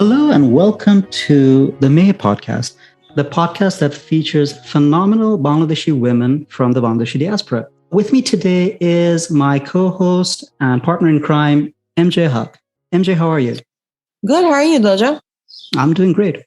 Hello and welcome to the Meye podcast, the podcast that features phenomenal Bangladeshi women from the Bangladeshi diaspora. With me today is my co-host and partner in crime, Ishtiaq. MJ, how are you? Good. How are you, Doja? I'm doing great.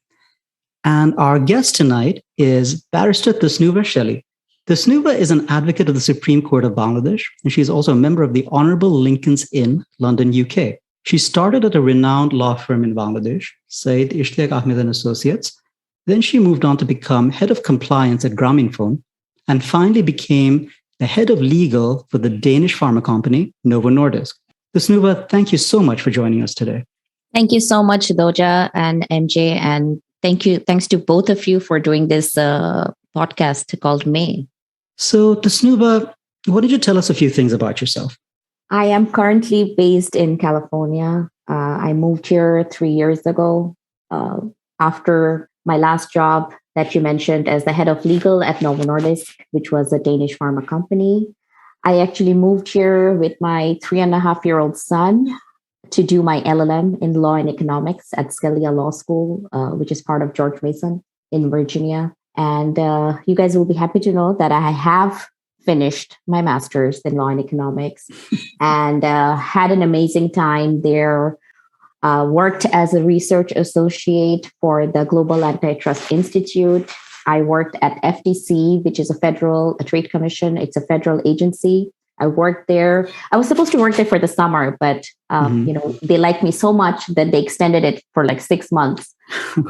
And our guest tonight is Barrister Tasnuva Shelley. Tasnuva is an advocate of the Supreme Court of Bangladesh, and she's also a member of the Hon'ble Lincolns Inn, London, UK. She started at a renowned law firm in Bangladesh, Syed, Ishtiaq, Ahmed and Associates. Then she moved on to become head of compliance at Grameenphone, and finally became the head of legal for the Danish pharma company, Novo Nordisk. Tasnuva, thank you so much for joining us today. Thank you so much, Doja and MJ. And thanks to both of you for doing this podcast called Meye. So, Tasnuva, why don't you tell us a few things about yourself? I am currently based in California. I moved here 3 years ago after my last job that you mentioned as the head of legal at Novo Nordisk, which was a Danish pharma company. I actually moved here with my 3.5-year-old son to do my LLM in law and economics at Scalia Law School, which is part of George Mason in Virginia. And you guys will be happy to know that I have finished my master's in law and economics and had an amazing time there. Worked as a research associate for the Global Antitrust Institute. I worked at FTC, which is a trade commission. It's a federal agency. I worked there. I was supposed to work there for the summer, but they liked me so much that they extended it for like 6 months.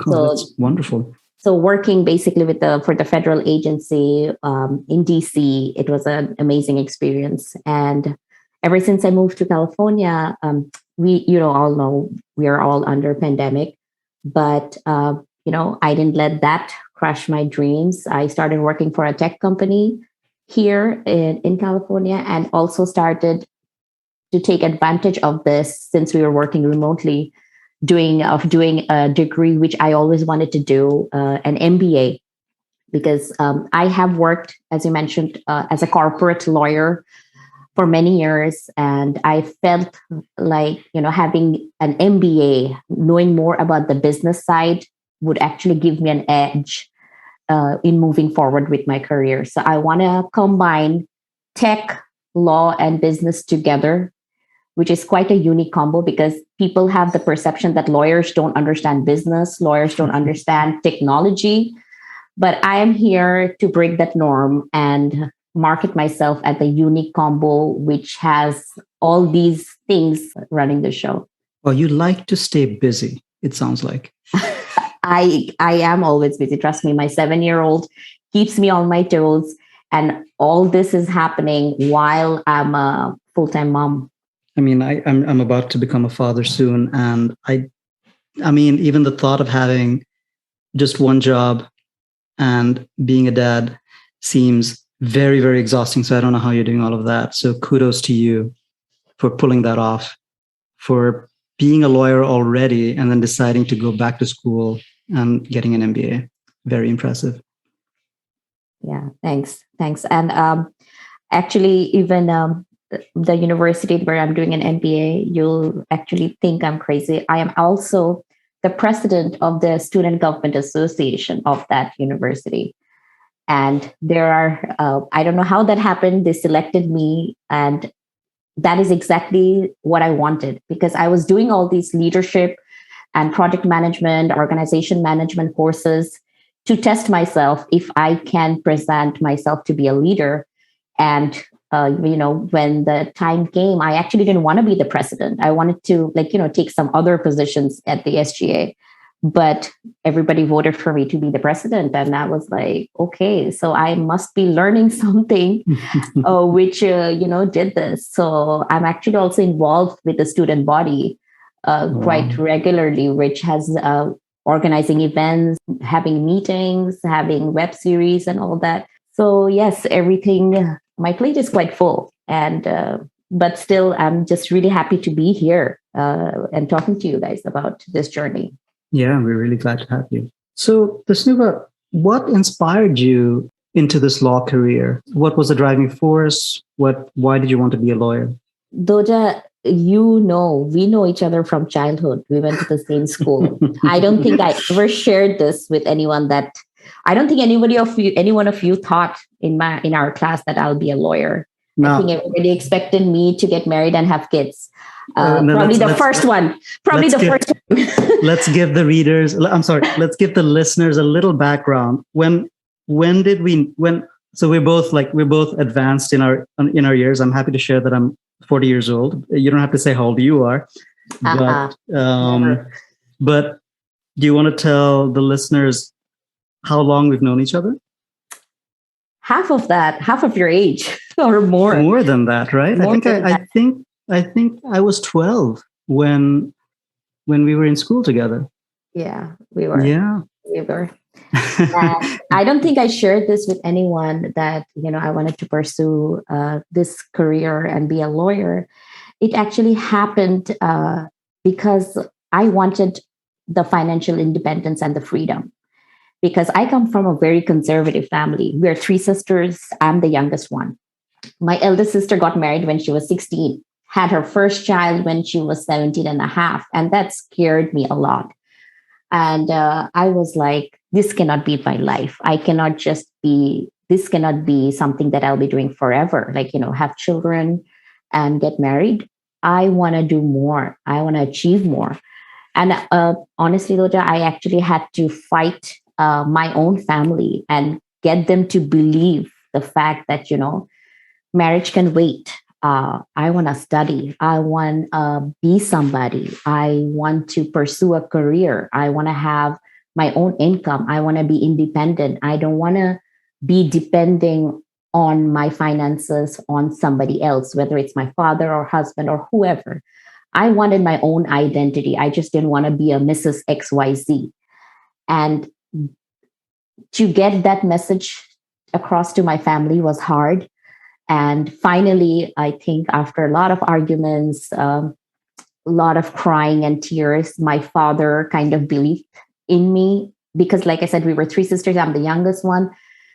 So that's wonderful. So working basically for the federal agency in DC, it was an amazing experience. And ever since I moved to California, we all know we are all under pandemic, but I didn't let that crush my dreams. I started working for a tech company here in California, and also started to take advantage of this since we were working remotely, doing a degree which I always wanted to do, an MBA, because I have worked, as you mentioned, as a corporate lawyer for many years, and I felt like having an MBA, knowing more about the business side, would actually give me an edge in moving forward with my career. So I want to combine tech, law, and business together, which is quite a unique combo because people have the perception that lawyers don't understand business, lawyers don't understand technology. But I am here to break that norm and market myself as a unique combo, which has all these things running the show. Well, you like to stay busy, it sounds like. I am always busy. Trust me, my 7-year-old keeps me on my toes. And all this is happening while I'm a full-time mom. I mean, I'm about to become a father soon. And I mean, even the thought of having just one job and being a dad seems very, very exhausting. So I don't know how you're doing all of that. So kudos to you for pulling that off, for being a lawyer already and then deciding to go back to school and getting an MBA. Very impressive. Yeah, thanks. And actually, even the university where I'm doing an MBA, you'll actually think I'm crazy. I am also the president of the Student Government Association of that university. And there are, I don't know how that happened. They selected me, and that is exactly what I wanted, because I was doing all these leadership and project management, organization management courses to test myself if I can present myself to be a leader. And when the time came, I actually didn't want to be the president. I wanted to take some other positions at the SGA, but everybody voted for me to be the president. And I was like, okay, so I must be learning something, which did this. So I'm actually also involved with the student body quite regularly, which has organizing events, having meetings, having web series and all that. So yes, everything, my plate is quite full. And but still, I'm just really happy to be here and talking to you guys about this journey. Yeah, we're really glad to have you. So, Tasnuva, what inspired you into this law career? What was the driving force? Why did you want to be a lawyer? Doja, we know each other from childhood. We went to the same school. I don't think I ever shared this with anyone that I don't think any one of you thought in our class that I'll be a lawyer. No. I think everybody expected me to get married and have kids. Probably the first one. Let's give the let's give the listeners a little background. When so we're both advanced in our years. I'm happy to share that I'm 40 years old. You don't have to say how old you are. But do you want to tell the listeners how long we've known each other? Half of your age or more. More than that, right? I think I was 12 when we were in school together. Yeah, we were. Yeah. We were. I don't think I shared this with anyone that, I wanted to pursue this career and be a lawyer. It actually happened because I wanted the financial independence and the freedom. Because I come from a very conservative family. We're 3 sisters. I'm the youngest one. My eldest sister got married when she was 16, had her first child when she was 17 and a half. And that scared me a lot. And I was like, this cannot be my life. This cannot be something that I'll be doing forever. Have children and get married. I want to do more. I want to achieve more. And honestly, Loja, I actually had to fight my own family and get them to believe the fact that, marriage can wait. I want to study. I want to be somebody. I want to pursue a career. I want to have my own income. I want to be independent. I don't want to be depending on my finances on somebody else, whether it's my father or husband or whoever. I wanted my own identity. I just didn't want to be a Mrs. XYZ. And to get that message across to my family was hard. And finally, I think after a lot of arguments, a lot of crying and tears, my father kind of believed in me because, like I said, we were 3 sisters. I'm the youngest one.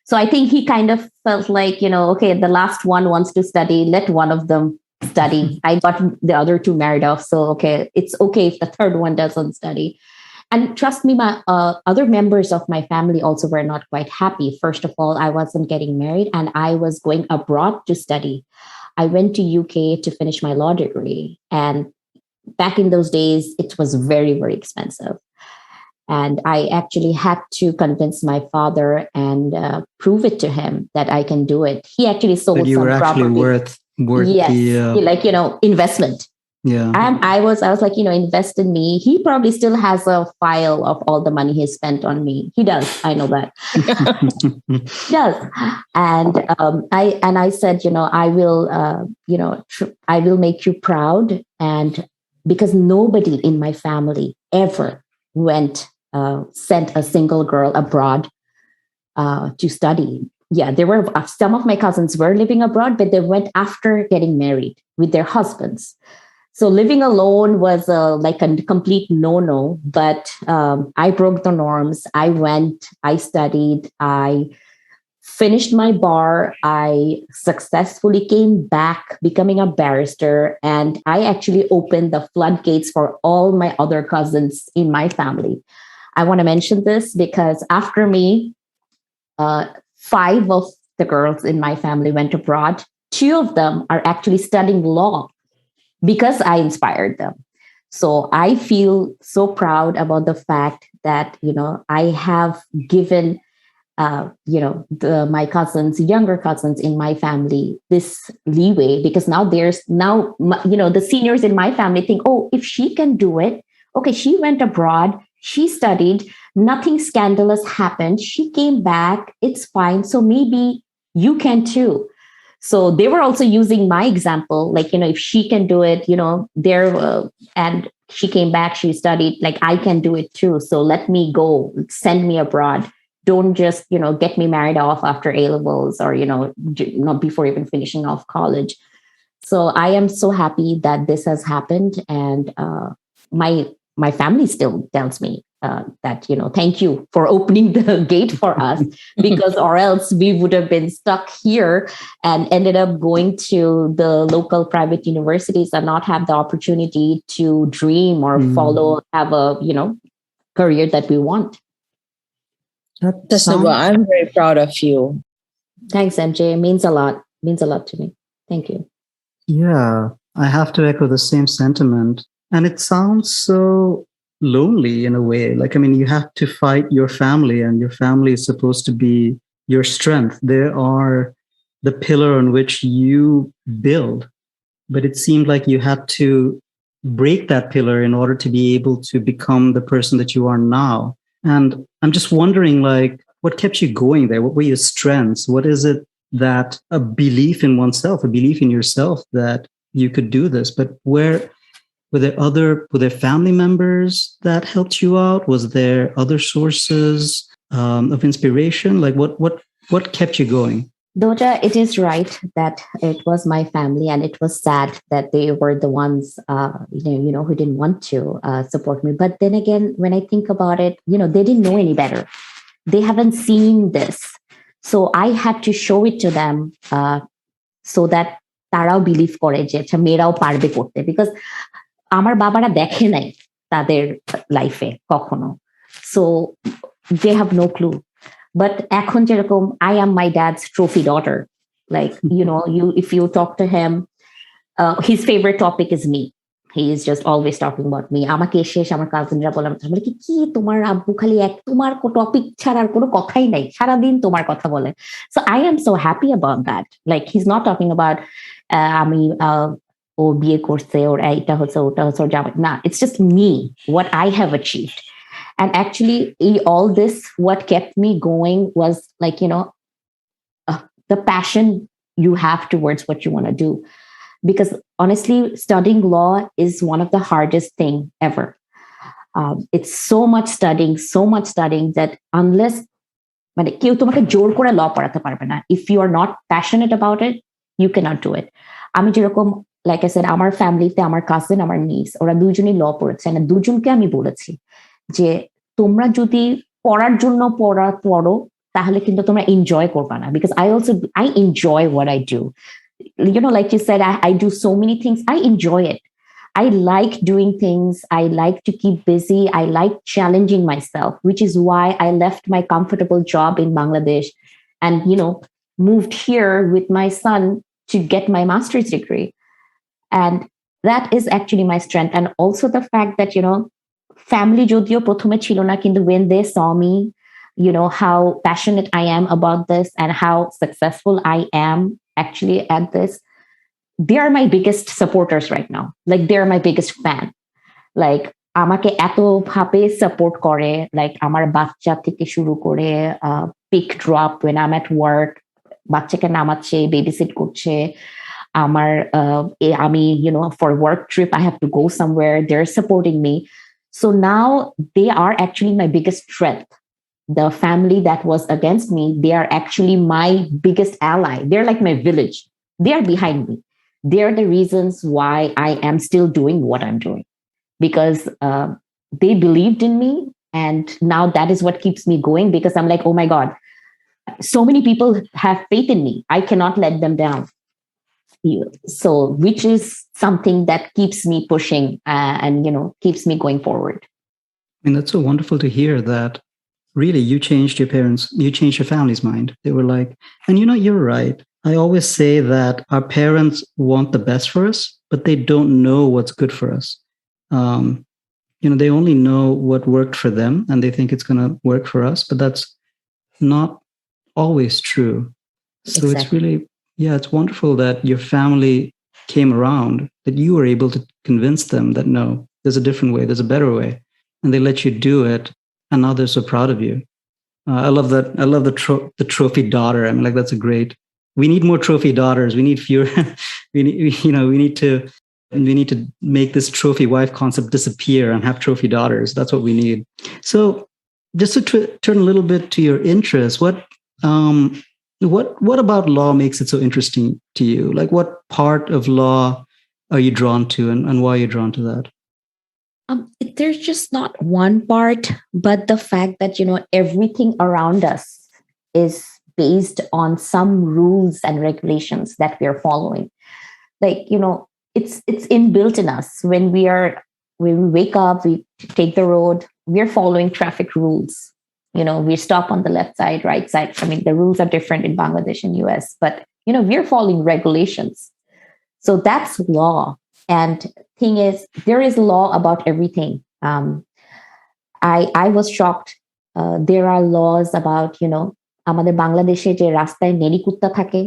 So I think he kind of felt like, okay, the last one wants to study. Let one of them study. I got the other 2 married off. So, okay, it's okay if the third one doesn't study. And trust me, my other members of my family also were not quite happy. First of all, I wasn't getting married and I was going abroad to study. I went to UK to finish my law degree. And back in those days, it was very, very expensive. And I actually had to convince my father and prove it to him that I can do it. He actually sold some property. You were actually worth yes, the... investment. Yeah. I was like, invest in me. He probably still has a file of all the money he spent on me. He does. I know that. He does. And I said, I will, I will make you proud. And because nobody in my family ever sent a single girl abroad to study. Yeah, there were some of my cousins were living abroad, but they went after getting married with their husbands. So living alone was like a complete no-no, but I broke the norms. I went, I studied, I finished my bar. I successfully came back becoming a barrister, and I actually opened the floodgates for all my other cousins in my family. I want to mention this because after me, 5 of the girls in my family went abroad. 2 of them are actually studying law because I inspired them. So I feel so proud about the fact that, I have given, my cousins, younger cousins in my family, this leeway because now the seniors in my family think, oh, if she can do it, okay, she went abroad, she studied, nothing scandalous happened, she came back, it's fine. So maybe you can too. So they were also using my example, like, if she can do it, and she came back, she studied, like I can do it too. So let me go, send me abroad. Don't just, get me married off after A-levels or, not before even finishing off college. So I am so happy that this has happened. And my family still tells me, that, thank you for opening the gate for us, because or else we would have been stuck here and ended up going to the local private universities and not have the opportunity to dream or have a, career that we want. Tasnuva, I'm very proud of you. Thanks, MJ. It means a lot. Means a lot to me. Thank you. Yeah, I have to echo the same sentiment. And it sounds so lonely in a way. Like, I mean, you have to fight your family, and your family is supposed to be your strength. They are the pillar on which you build. But it seemed like you had to break that pillar in order to be able to become the person that you are now. And I'm just wondering, like, what kept you going there? What were your strengths? What is it that a belief in oneself, a belief in yourself that you could do this? But were there family members that helped you out? Was there other sources of inspiration? Like what kept you going? Doja, it is right that it was my family, and it was sad that they were the ones, who didn't want to support me. But then again, when I think about it, they didn't know any better. They haven't seen this. So I had to show it to them so that তারাও believe করে যে আচ্ছা মেয়েরাও পারবে করতে, because আমার বাবারা দেখে নাই তাদের লাইফে কখনো, so they have no clue. But এখন যেরকম I am my dad's trophy daughter, like if you talk to him, his favorite topic is me. He is just always talking about me. আমাকে এসে আমার কাজিনরা বলে কি তোমার আব্বু খালি তোমার টপিক ছাড়া আর কোনো কথাই নাই, সারাদিন তোমার কথা বলে. So I am so happy about that. Like he's not talking about আমি ও বিয়ে করছে ওর এইটা হচ্ছে ওটা হচ্ছে ওর জামাই না, it's just me, what I have achieved. And actually all this, what kept me going was like the passion you have towards what you want to do. Because honestly, studying law is one of the hardest thing ever. It's so much studying that unless কেউ তোমাকে জোর করে law পড়াতে পারবে না, if you are not passionate about it, you cannot do it. আমি যেরকম like I said, আমার ফ্যামিলিতে আমার কাজিন, আমার নিস, ওরা দুজনেই ল পড়েছে, না দুজনকে আমি বলেছি যে তোমরা যদি পড়ার জন্য পড়ো তাহলে কিন্তু তোমরা এনজয় করবা না, because I enjoy what I do. Like you said, I do so many things. I enjoy it. I like doing things. I like to keep busy. I like challenging myself, which is why I left my comfortable job in Bangladesh and, moved here with my son to get my master's degree. And that is actually my strength. And also the fact that, family jodio prothome chilo na, kintu when they saw me, how passionate I am about this and how successful I am actually at this, they are my biggest supporters right now. Like they're my biggest fan. Like আমাকে এত ভাবে support করে, like আমার বাচ্চা থেকে শুরু করে pick drop when I'm at work, বাচ্চাকে নামাচ্ছে, বেবিসিট করছে, আমার আমি for work trip I have to go somewhere, they're supporting me. So now they are actually my biggest strength. The family that was against me, they are actually my biggest ally. They're like my village. They are behind me. They're the reasons why I am still doing what I'm doing, because they believed in me. And now that is what keeps me going, because I'm like, oh my God, so many people have faith in me. I cannot let them down. So, which is something that keeps me pushing and, keeps me going forward. I mean, that's so wonderful to hear that. Really, you changed your family's mind. They were like, and you're right. I always say that our parents want the best for us, but they don't know what's good for us. They only know what worked for them and they think it's going to work for us, but that's not always true. So exactly. It's really, it's wonderful that your family came around, that you were able to convince them that no, there's a different way, there's a better way. And they let you do it. And now they're so proud of you. I love that. I love the trophy daughter. I mean, like that's a great. We need more trophy daughters. We need fewer. we need to make this trophy wife concept disappear and have trophy daughters. That's what we need. So, just to turn a little bit to your interest, what about law makes it so interesting to you? Like, what part of law are you drawn to, and why are you drawn to that? There's just not one part, but the fact that, everything around us is based on some rules and regulations that we are following. Like, it's inbuilt in us. When we wake up, we take the road, we're following traffic rules. We stop on the left side, right side. I mean, the rules are different in Bangladesh and US, but, we're following regulations. So that's law. And thing is, there is law about everything. I was shocked. There are laws about, আমাদের বাংলাদেশে যে রাস্তায় নেড়ি কুত্তা থাকে,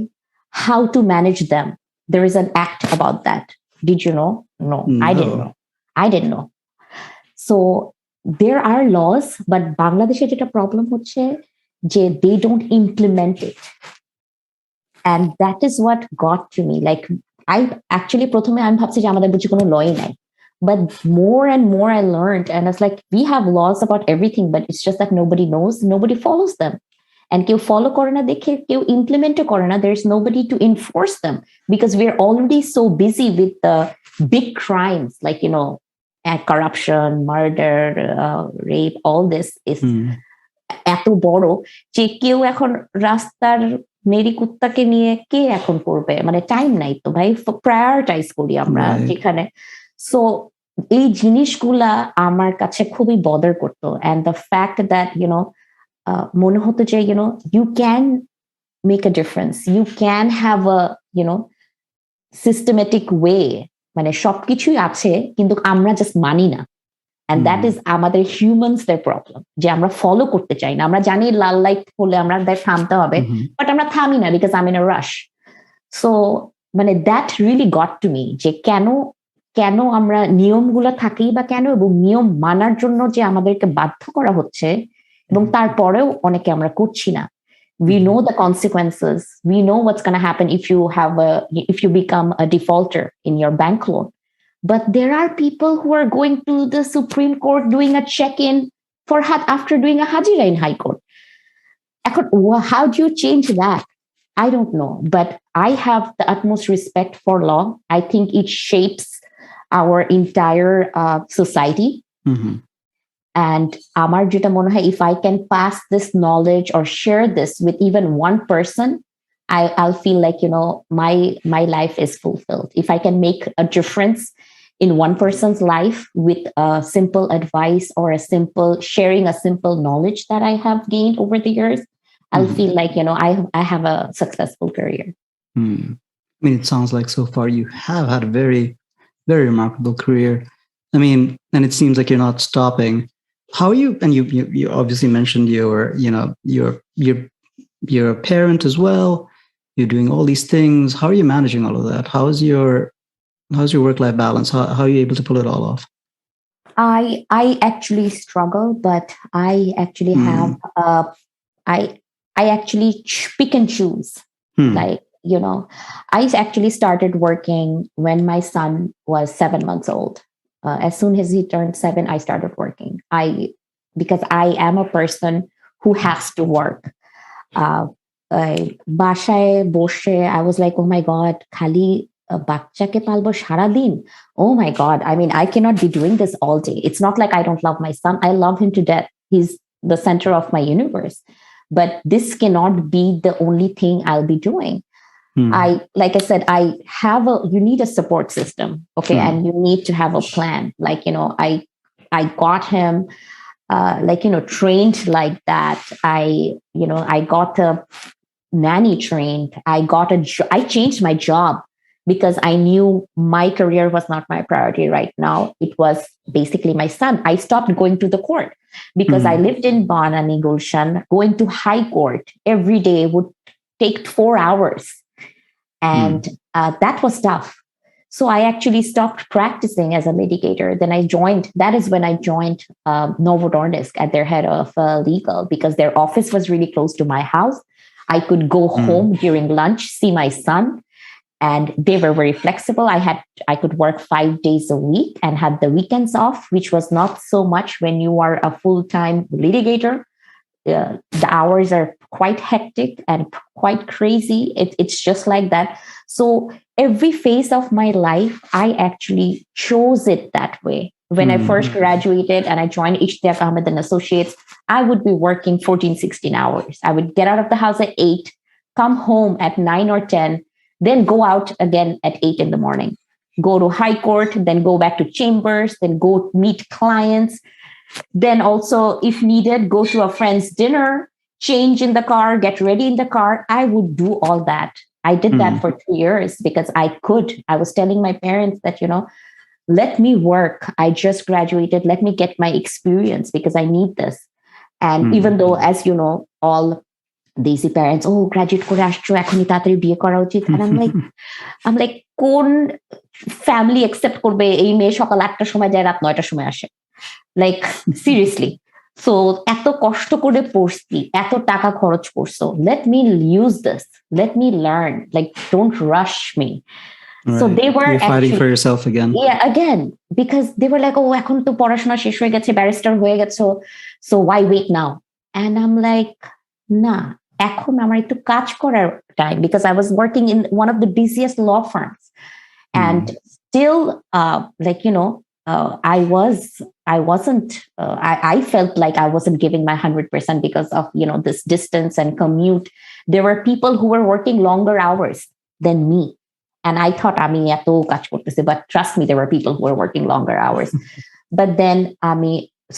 how to manage them. There is an act about that. Did you know? No, I didn't know. So there are laws, but Bangladeshe যেটা problem হচ্ছে যে they don't implement it. And that is what got to me. Like, I actually প্রথমে আমি ভাবছি যে আমাদের বুঝি কোনো লই নাই. But more and more I learned, and it's like we have laws about everything, but it's just that nobody knows, nobody follows them. And কেউ follow করে না দেখে কেউ implement করে না. There's nobody to enforce them because we're already so busy with the big crimes like, corruption, murder, rape, all this is এত বড় যে কেউ এখন রাস্তার নেড়ি কুত্তাকে নিয়ে কে এখন করবে, মানে টাইম নাই তো ভাই, প্রায়োরিটাইজ করি আমরা যেখানে। সো এই জিনিসগুলা আমার কাছে খুবই বদার করতো। অ্যান্ড দ্য ফ্যাক্ট দ্যাট মনে হতো যে you can make a difference, you can have a systematic way, মানে সবকিছুই আছে কিন্তু আমরা জাস্ট মানি না। And that is আমাদের হিউম্যানসদের প্রবলেম, যে আমরা ফলো করতে চাই না। আমরা জানি লাল লাইট হলে আমরা থামতে হবে, বাট আমরা থামি না because I am in a rush. So মানে that really got to me, যে কেন আমরা নিয়মগুলো থাকি বা কেন, এবং নিয়ম মানার জন্য যে আমাদেরকে বাধ্য করা হচ্ছে, এবং তারপরেও অনেকে আমরা করছি না। We know the consequences. We know what's going to happen if you become a defaulter in your bank loan. But there are people who are going to the Supreme Court doing a check-in after doing a hajira in High Court. How do you change that? I don't know. But I have the utmost respect for law. I think it shapes our entire society. And amar jeta mone hoy, if I can pass this knowledge or share this with even one person, I'll feel like, my life is fulfilled. If I can make a difference in one person's life with a simple advice or sharing a simple knowledge that I have gained over the years, I'll feel like, I have a successful career. I mean, it sounds like so far you have had a very, very remarkable career. I mean, and it seems like you're not stopping. How are you? And you obviously mentioned you're a parent as well. You're doing all these things. How are you managing all of that? How's your work-life balance? How are you able to pull it all off? I actually struggle, but I actually have I actually pick and choose. Like, I actually started working when my son was 7 months old. As soon as he turned 7, I started working. Because I am a person who has to work. বাসায় বসে I was like, oh my God, খালি বাচ্চাকে পালবো সারাদিন. Oh my God, I mean, I cannot be doing this all day. It's not like I don't love my son. I love him to death. He's the center of my universe. But this cannot be the only thing I'll be doing. Like I said, you need a support system, okay? And you need to have a plan. Like, I got him, trained like that. I got a nanny trained. I changed my job because I knew my career was not my priority right now. It was basically my son. I stopped going to the court because I lived in Banani Gulshan. Going to high court every day would take 4 hours. And that was tough. So I actually stopped practicing as a litigator. Then that is when I joined Novo Nordisk at their head of legal, because their office was really close to my house. I could go home during lunch, see my son, and they were very flexible. I could work 5 days a week and had the weekends off, which was not so much when you are a full-time litigator. The hours are quite hectic and quite crazy. It's just like that. So every phase of my life, I actually chose it that way. When I first graduated and I joined Ishtiaq, Ahmed and Associates, I would be working 14, 16 hours. I would get out of the house at 8, come home at 9 or 10, then go out again at 8 in the morning, go to high court, then go back to chambers, then go meet clients. Then also, if needed, go to a friend's dinner, change in the car, get ready in the car. I would do all that. I did that for 2 years because I could. I was telling my parents that, let me work. I just graduated. Let me get my experience because I need this. And even though, as you know, all desi parents, graduate করে আসছো, এখনই তাড়াতাড়ি বিয়ে করা উচিত. And I'm like, কোন family accept করবে এই মেয়ে সকাল 8টার সময় যায় রাত 9টার সময় আসে? Like, seriously. So, এত কষ্ট করে পড়ছি, এত টাকা খরচ করছো. Let me use this. Let me learn. Like, don't rush me. Right. So they were You're fighting for yourself again. Yeah, again, because they were like, এখন তো পড়াশোনা শেষ হয়ে গেছে, ব্যারিস্টার হয়ে গেছো, so why wait now? And I'm like, না, এখন আমার একটু কাজ করার time, because I was working in one of the busiest law firms, and still, I felt like I wasn't giving my 100% because of this distance and commute. There were people who were working longer hours than me. And I thought, but trust me, there were people who were working longer hours. But then,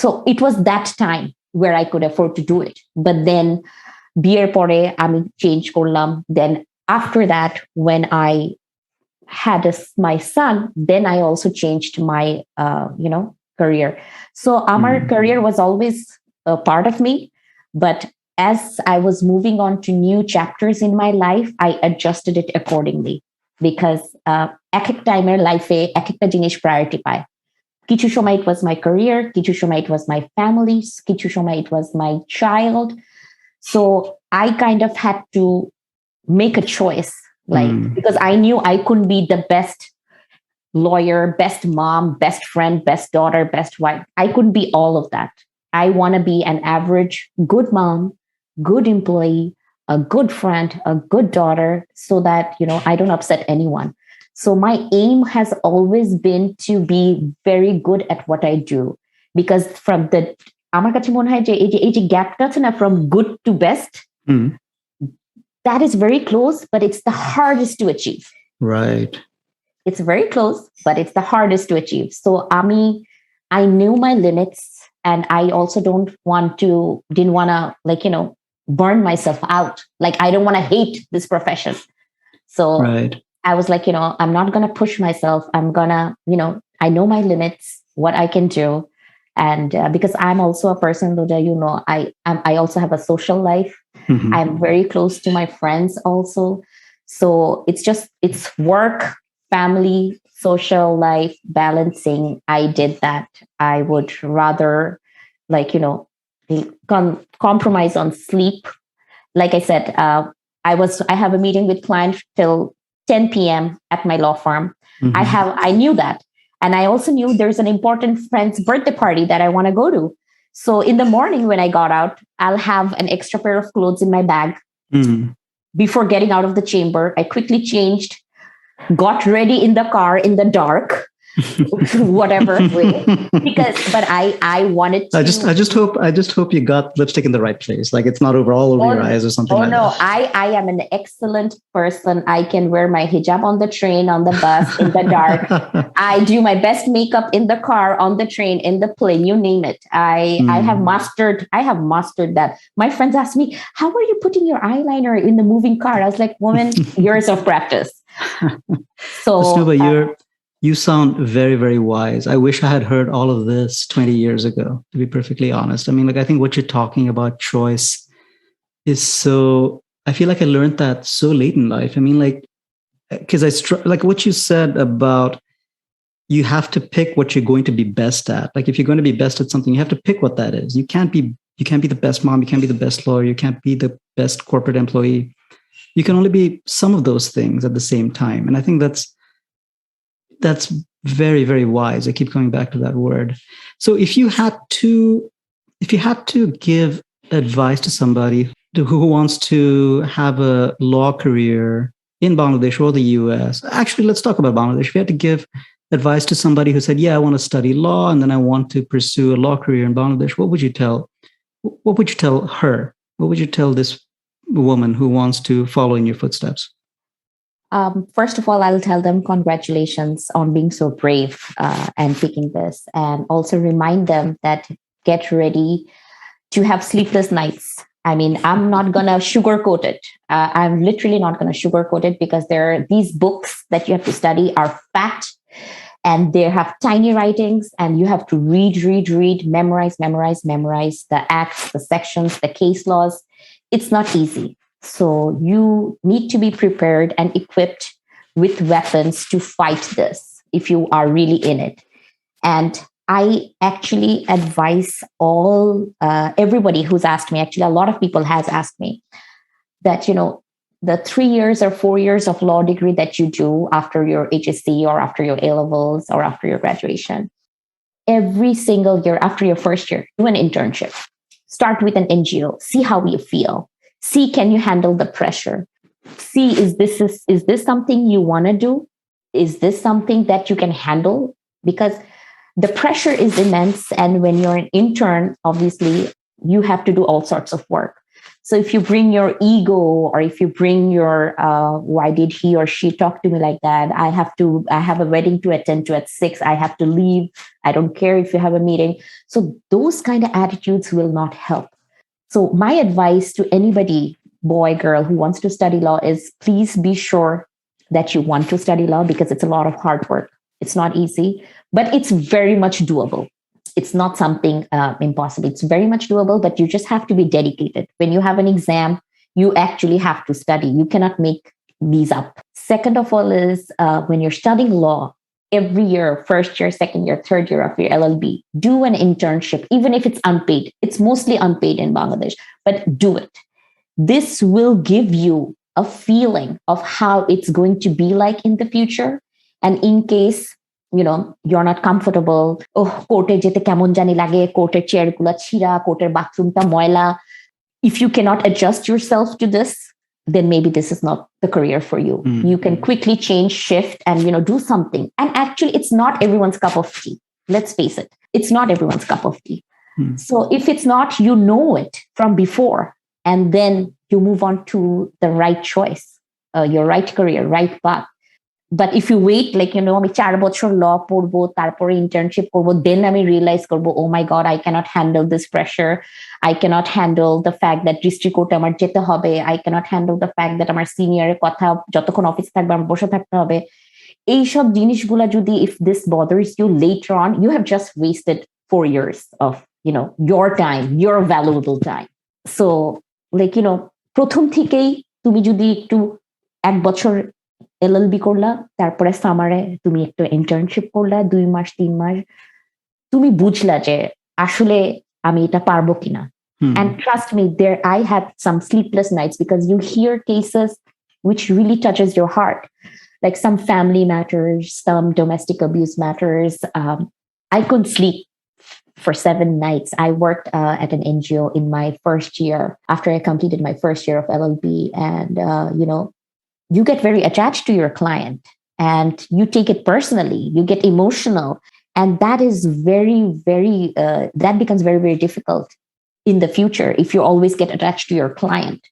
so it was that time where I could afford to do it. But then, biyer pore, change korlam. Then after that, when I had my son, then I also changed my, career. So our career was always a part of me. But as I was moving on to new chapters in my life, I adjusted it accordingly. Because এক এক টাইমের লাইফে এক একটা জিনিস priority পায়। কিছু সময় it was my career, কিছু সময় it was my family, কিছু সময় it was my child. So I kind of had to make a choice, because I knew I couldn't be the best lawyer, best mom, best friend, best daughter, best wife. I couldn't be all of that. I want to be an average, good mom, good employee, a good friend, a good daughter, so that, I don't upset anyone. So my aim has always been to be very good at what I do. Because from the, আমার কাছে মনে হয় যে এই যে গ্যাপটা আছে না, from good to best, that is very close, but it's the hardest to achieve. Right. It's very close, but it's the hardest to achieve. So I knew my limits, and I also didn't want to, burn myself out. Like, I don't want to hate this profession. So right. I was like, I'm not going to push myself. I'm going to, I know my limits, what I can do. And because I'm also a person that, I also have a social life. I'm very close to my friends also. So it's work, family, social life, balancing. I did that. I would rather, compromise on sleep. Like I said, I have a meeting with clients till 10 p.m. at my law firm. I knew that. And I also knew there's an important friend's birthday party that I want to go to. So in the morning when I got out, I'll have an extra pair of clothes in my bag. Before getting out of the chamber, I quickly changed, got ready in the car in the dark, whatever way, but I wanted to. I just hope you got lipstick in the right place. Like, it's not all over your eyes or something. Oh, like no, that. I am an excellent person. I can wear my hijab on the train, on the bus, in the dark. I do my best makeup in the car, on the train, in the plane, you name it. I have mastered that. My friends ask me, how are you putting your eyeliner in the moving car? I was like, woman, years of practice. So Tasnuva, you sound very, very wise. I wish I had heard all of this 20 years ago, to be perfectly honest. I mean, I think what you're talking about, choice, is so, I feel like I learned that so late in life. I mean, because like what you said about, you have to pick what you're going to be best at. Like, if you're going to be best at something, you have to pick what that is. You can't be the best mom. You can't be the best lawyer. You can't be the best corporate employee. You can only be some of those things at the same time. And I think that's very, very wise. I keep coming back to that word. So if you had to give advice to somebody who wants to have a law career in Bangladesh or the US, actually, let's talk about Bangladesh. If you had to give advice to somebody who said, yeah, I want to study law and then I want to pursue a law career in Bangladesh, what would you tell? What would you tell her? What would you tell this woman who wants to follow in your footsteps? First of all, I'll tell them congratulations on being so brave and picking this, and also remind them that get ready to have sleepless nights. I mean, I'm not going to sugarcoat it. I'm literally not going to sugarcoat it, because these books that you have to study are fat and they have tiny writings, and you have to read, memorize the acts, the sections, the case laws. It's not easy. So you need to be prepared and equipped with weapons to fight this if you are really in it. And I actually advise everybody who's asked me, actually a lot of people has asked me that, the 3 years or 4 years of law degree that you do after your HSC or after your A-levels or after your graduation, every single year after your first year, do an internship. Start with an NGO, see how you feel. See, can you handle the pressure? See, is this something you want to do? Is this something that you can handle? Because the pressure is immense. And when you're an intern, obviously, you have to do all sorts of work. So if you bring your ego, or if you bring your, why did he or she talk to me like that? I have a wedding to attend to at 6. I have to leave. I don't care if you have a meeting. So those kind of attitudes will not help. So my advice to anybody, boy, girl, who wants to study law is, please be sure that you want to study law, because it's a lot of hard work. It's not easy, but it's very much doable. It's not something impossible. It's very much doable, but you just have to be dedicated. When you have an exam, you actually have to study. You cannot make these up. Second of all is when you're studying law, every year, first year, second year, third year of your LLB, do an internship, even if it's unpaid. It's mostly unpaid in Bangladesh, but do it. This will give you a feeling of how it's going to be like in the future. And in case, you're not comfortable, court jete kemon jani lage, court chair gula chira, court bathroom ta moila. If you cannot adjust yourself to this, then maybe this is not the career for you. You can quickly change, shift, and do something. And actually, it's not everyone's cup of tea. Let's face it. It's not everyone's cup of tea. So if it's not, you know it from before, and then you move on to the right choice, your right career, right path. But if you wait, আমি 4 বছর law পড়বো, তারপরে internship করবো, then আমি realize করবো, oh my God, I cannot handle this pressure. I cannot handle the fact that district court আমার যেতে হবে. I cannot handle the fact that আমার senior কথা যতক্ষণ অফিসে থাকবে আমার বসে থাকতে হবে. এইসব জিনিসগুলা যদি, if this bothers you later on, you have just wasted 4 years of, your time, your valuable time. So, প্রথম থেকেই তুমি যদি একটু 1 বছর LLB করলা, তারপরে সামারে তুমি একটা ইন্টার্নশিপ করলা 2 মাস 3 মাস, তুমি বুঝলা যে আসলে আমি এটা পারবো কিনা. And trust me, I had some sleepless nights, because you hear cases which really touches your heart, like some family matters, some domestic abuse matters. I couldn't sleep for 7 nights. I worked at an NGO in my first year, after I completed my first year of LLB, and you get very attached to your client and you take it personally, you get emotional. And that is very, very, that becomes very, very difficult in the future if you always get attached to your client.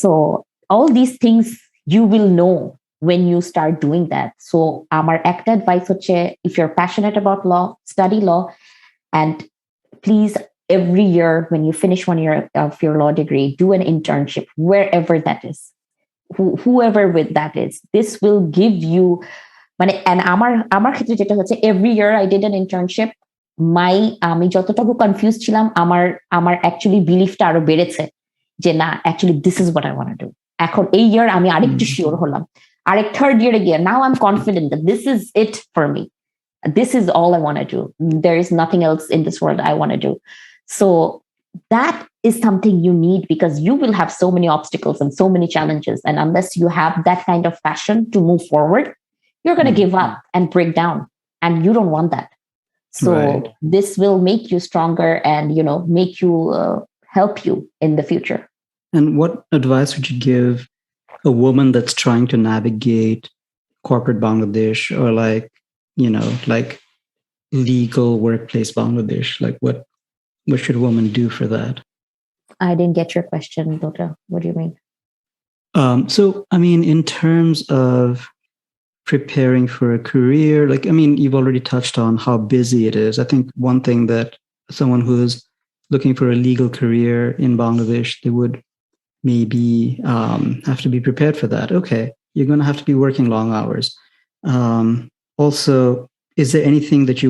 So all these things you will know when you start doing that. So our act advice, if you're passionate about law, study law, and please, every year when you finish 1 year of your law degree, do an internship, wherever that is. Whoever with that is, this will give you, and আমার ক্ষেত্রে যেটা হচ্ছে, every year I did an internship, আমি যতটুকু confuse ছিলাম, আমার actually বিলিফটা আরো বেড়েছে যে না, actually this is what I want to do. এখন এই ইয়ার আমি আরেকটু শিওর হলাম, আরেক থার্ড ইয়ারে গিয়ে now I am confident that this is it for me, this is all I want to do, there is nothing else in this world I want to do. So that is something you need, because you will have so many obstacles and so many challenges, and unless you have that kind of passion to move forward, you're going to give up and break down, and you don't want that. So this will make you stronger and make you help you in the future. And what advice would you give a woman that's trying to navigate corporate Bangladesh or like legal workplace Bangladesh? Like what should a woman do for that? I didn't get your question, Dota. What do you mean? So, I mean, in terms of preparing for a career, you've already touched on how busy it is. I think one thing that someone who is looking for a legal career in Bangladesh, they would maybe have to be prepared for that. Okay, you're going to have to be working long hours. Also, is there anything that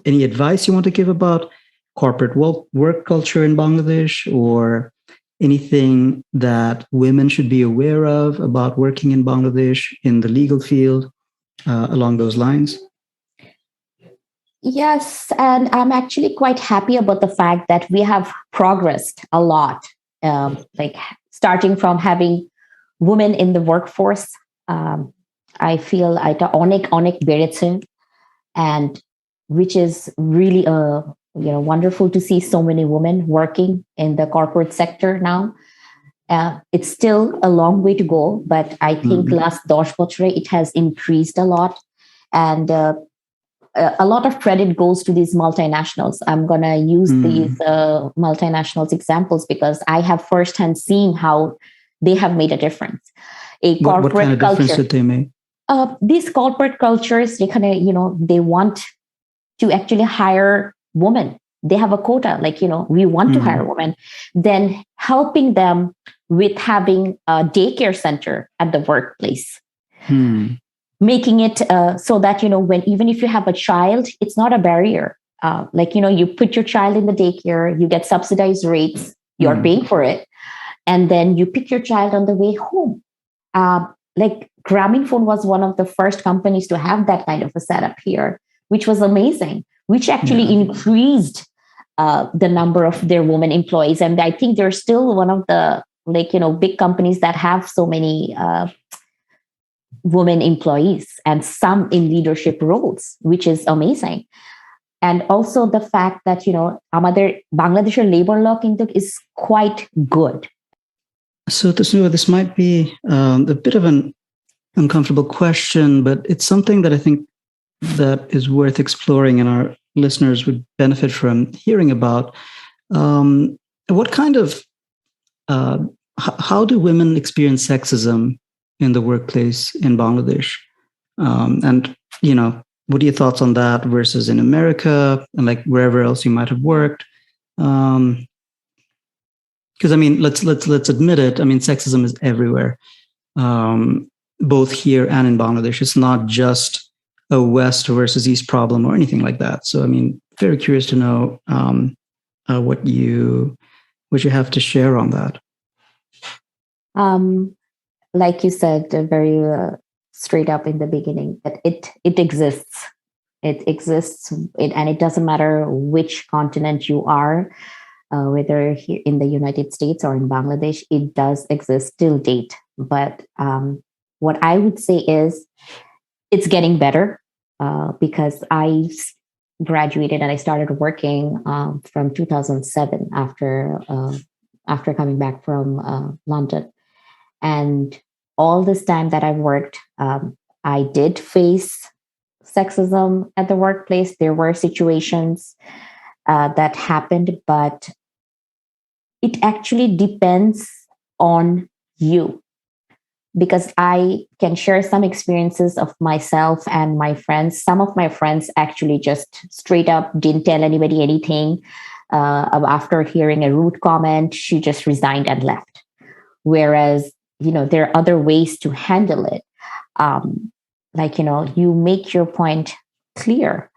any advice you want to give about corporate work culture in Bangladesh, or anything that women should be aware of about working in Bangladesh in the legal field along those lines? Yes, and I'm actually quite happy about the fact that we have progressed a lot, like starting from having women in the workforce. I feel অনেক বেড়েছে, and which is really wonderful to see so many women working in the corporate sector now. It's still a long way to go, but I think last 10 বছরে it has increased a lot, and a lot of credit goes to these multinationals. I'm going to use these multinationals examples because I have firsthand seen how they have made a difference. What kind of difference did they make? These corporate cultures, they want to actually hire women. They have a quota, we want to hire women. Then helping them with having a daycare center at the workplace. Making it so that, even if you have a child, it's not a barrier. You put your child in the daycare, you get subsidized rates, you're paying for it. And then you pick your child on the way home. Grameenphone was one of the first companies to have that kind of a setup here, which was amazing, which actually increased the number of their women employees. And I think they're still one of the big companies that have so many women employees and some in leadership roles, which is amazing. And also the fact that, আমাদের বাংলাদেশের labor law is quite good. So Tasnuva, this might be a bit of an uncomfortable question, but it's something that I think that is worth exploring and our listeners would benefit from hearing about. What kind of, how do women experience sexism in the workplace in Bangladesh? And, what are your thoughts on that versus in America and wherever else you might have worked? Because let's admit it. Sexism is everywhere, both here and in Bangladesh. It's not just a West versus East problem or anything like that. So, very curious to know what you have to share on that. Like you said, very straight up in the beginning, that it exists. It exists, and it doesn't matter which continent you are, whether here in the United States or in Bangladesh, it does exist till date. But what I would say is it's getting better because I graduated and I started working from 2007 after coming back from London. And all this time that I've worked, I did face sexism at the workplace. There were situations that happened, but it actually depends on you. Because I can share some experiences of myself and my friends. Some of my friends actually just straight up didn't tell anybody anything. After hearing a rude comment, she just resigned and left. Whereas, there are other ways to handle it. You make your point clear.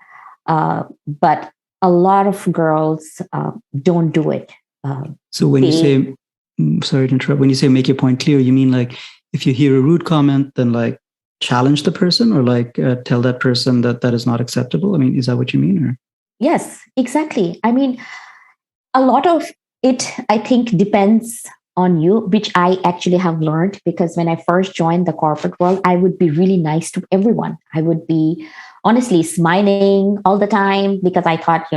But a lot of girls don't do it. So when you say, sorry to interrupt, when you say make your point clear, you mean if you hear a rude comment, then challenge the person or tell that person that is not acceptable? Is that what you mean? Or? Yes, exactly. A lot of it, I think, depends on you, which I actually have learned because when I first joined the corporate world, I would be really nice to everyone. I would be honestly smiling all the time because I thought,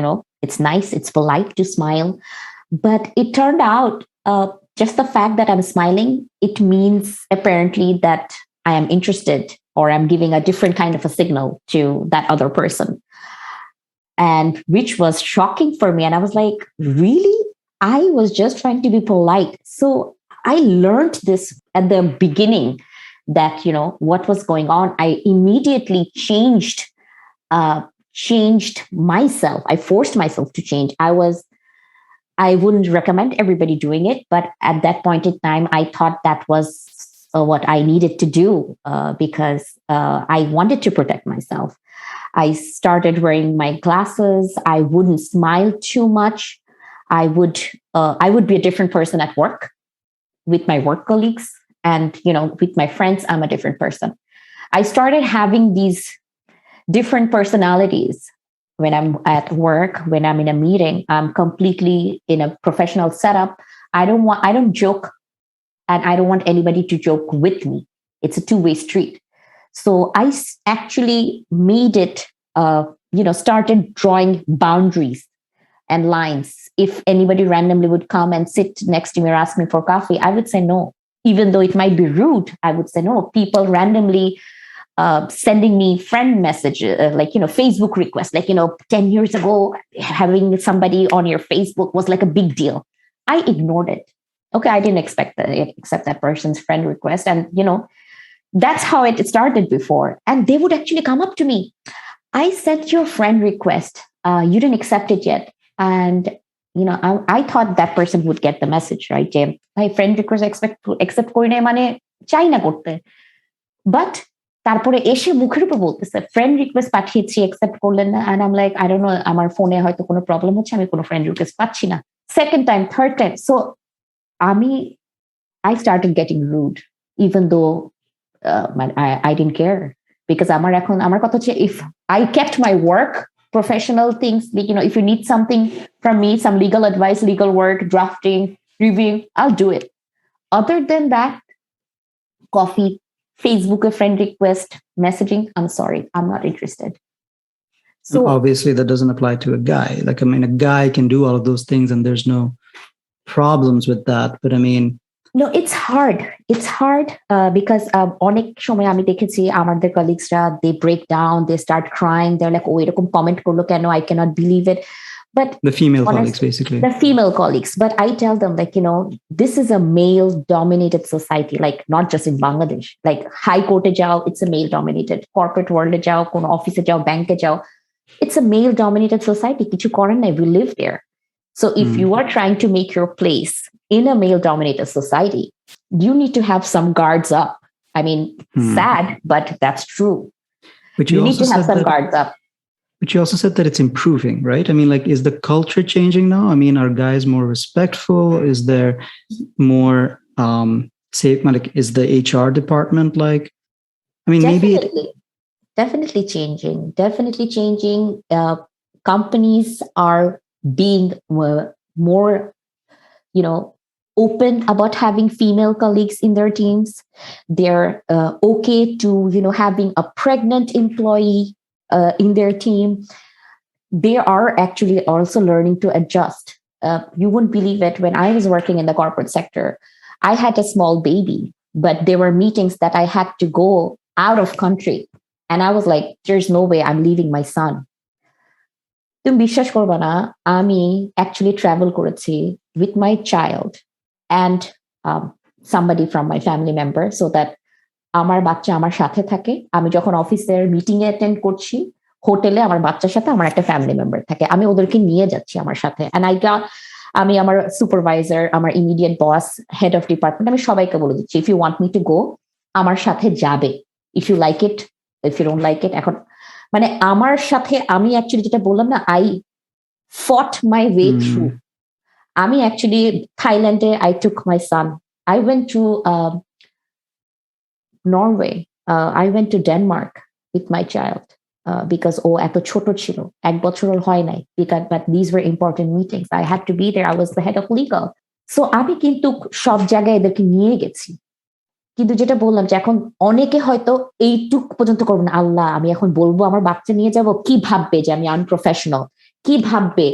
it's nice, it's polite to smile. But it turned out just the fact that I'm smiling, it means apparently that I am interested or I'm giving a different kind of a signal to that other person. And which was shocking for me. And I was like, really? I was just trying to be polite. So I learned this at the beginning that, what was going on. I immediately changed myself. I forced myself to change. I wouldn't recommend everybody doing it, but at that point in time, I thought that was what I needed to do because I wanted to protect myself. I started wearing my glasses. I wouldn't smile too much. I would be a different person at work with my work colleagues, and with my friends, I'm a different person. I started having these different personalities. When I'm at work, when I'm in a meeting, I'm completely in a professional setup. I don't joke, and I don't want anybody to joke with me. It's a two-way street. So I actually made it, started drawing boundaries and lines. If anybody randomly would come and sit next to me or ask me for coffee, I would say no. Even though it might be rude, I would say no. People randomly sending me friend messages, Facebook requests, 10 years ago, having somebody on your Facebook was like a big deal. I ignored it. Okay, I didn't accept that person's friend request. And, that's how it started before. And they would actually come up to me. I sent your friend request. You didn't accept it yet. And, I thought that person would get the message, right? My friend request accept kori nai mane chai na korte. But তারপরে এসে মুখের উপর বলতেছে friend request পাঠিয়েছি accept করলেন না, and I like I don't know, আমার ফোনে হয়তো কোনো প্রবলেম হচ্ছে, আমি কোনো ফ্রেন্ড রিকোয়েস্ট পাচ্ছি না। Second time, third time, so I started getting rude, even though I didn't care, because আমার কথা হচ্ছে, if I kept my work, professional things, if you need something from me, some legal advice, legal work, drafting, reviewing, I'll do it. Other than that, coffee, Facebook, a friend request, messaging, I'm sorry, I'm not interested. So obviously that doesn't apply to a guy. A guy can do all of those things and there's no problems with that. But no, it's hard. It's hard because অনেক সময় আমি দেখেছি আমাদের কলিগসরা, they break down, they start crying, they're like, oh, এরকম comment করলো কেন, I cannot believe it. But the female colleagues, basically. The female colleagues. But I tell them, this is a male-dominated society, not just in Bangladesh. High court jao, it's a male-dominated. Corporate world jao, kono office jao, bank jao. It's a male-dominated society. Kichu koran nai, we live there. So if you are trying to make your place in a male-dominated society, you need to have some guards up. Sad, but that's true. But you need to have some guards up. But you also said that it's improving, right? Is the culture changing now? Are guys more respectful? Is there more safe? Is the HR department Definitely changing. Definitely changing. Companies are being more, open about having female colleagues in their teams. They're okay to, having a pregnant employee in their team. They are actually also learning to adjust. You wouldn't believe it. When I was working in the corporate sector, I had a small baby, but there were meetings that I had to go out of country. And I was like, there's no way I'm leaving my son. তুমি বিশ্বাস করবা না, আমি actually travel করেছি with my child and somebody from my family member, so that আমার বাচ্চা আমার সাথে থাকে। আমি যখন অফিসের মিটিং এ অ্যাটেন্ড করছি, হোটেলে আমার বাচ্চার সাথে আমার একটা ফ্যামিলি মেম্বার থাকে, আমি ওদেরকে নিয়ে যাচ্ছি আমার সাথে। এন্ড আমি আমার সুপারভাইজার, আমার immediate boss, head of department, আমি সবাইকে বলে দিচ্ছি, if you want me to go, আমার সাথে যাবে, if you like it, if you don't like it. এখন আমার সাথে, আমি অ্যাকচুয়ালি যেটা বললাম না, I fought my way through. আমি অ্যাকচুয়ালি থাইল্যান্ডে, I took my son, I went to Norway, I went to Denmark with my child because এত ছোট ছিল, 1 বছর হয় নাই, but these were important meetings. I had to be there. I was the head of legal. So আমি কিন্তু সব জায়গায় এদেরকে নিয়ে গেছি। কিন্তু যেটা বললাম যে এখন অনেকে হয়তো এইটুক পর্যন্ত করবো না, আল্লাহ আমি এখন বলবো আমার বাচ্চা নিয়ে যাব, কি ভাববে যে আমি আনপ্রফেশনাল, কি ভাববে